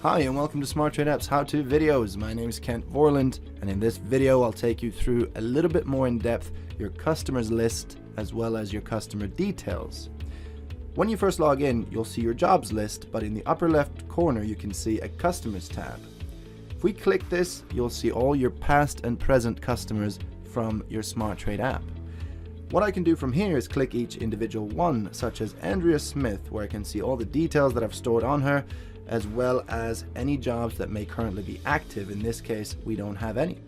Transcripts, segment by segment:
Hi and welcome to Smart Trade App's how-to videos. My name is Kent Vorland, and in this video I'll take you through a little bit more in depth your customers list as well as your customer details. When you first log in, you'll see your jobs list, but in the upper left corner you can see a customers tab. If we click this, you'll see all your past and present customers from your Smart Trade app. What I can do from here is click each individual one, such as Andrea Smith, where I can see all the details that I've stored on her, as well as any jobs that may currently be active. In this case, we don't have any.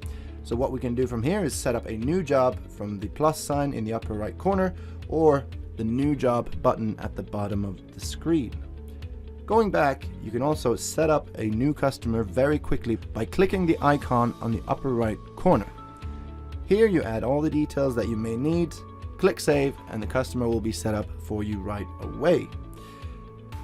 So what we can do from here is set up a new job from the plus sign in the upper right corner or the new job button at the bottom of the screen. Going back, you can also set up a new customer very quickly by clicking the icon on the upper right corner. Here you add all the details that you may need, click save, and the customer will be set up for you right away.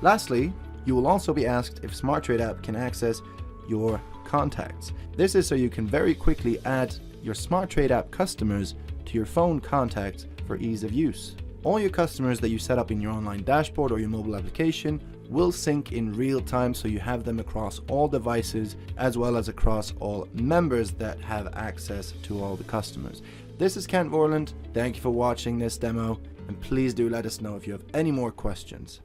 Lastly, you will also be asked if Smart Trade app can access your contacts. This is so you can very quickly add your Smart Trade app customers to your phone contacts for ease of use. All your customers that you set up in your online dashboard or your mobile application will sync in real time, so you have them across all devices as well as across all members that have access to all the customers. This is Kent Vorland. Thank you for watching this demo, and please do let us know if you have any more questions.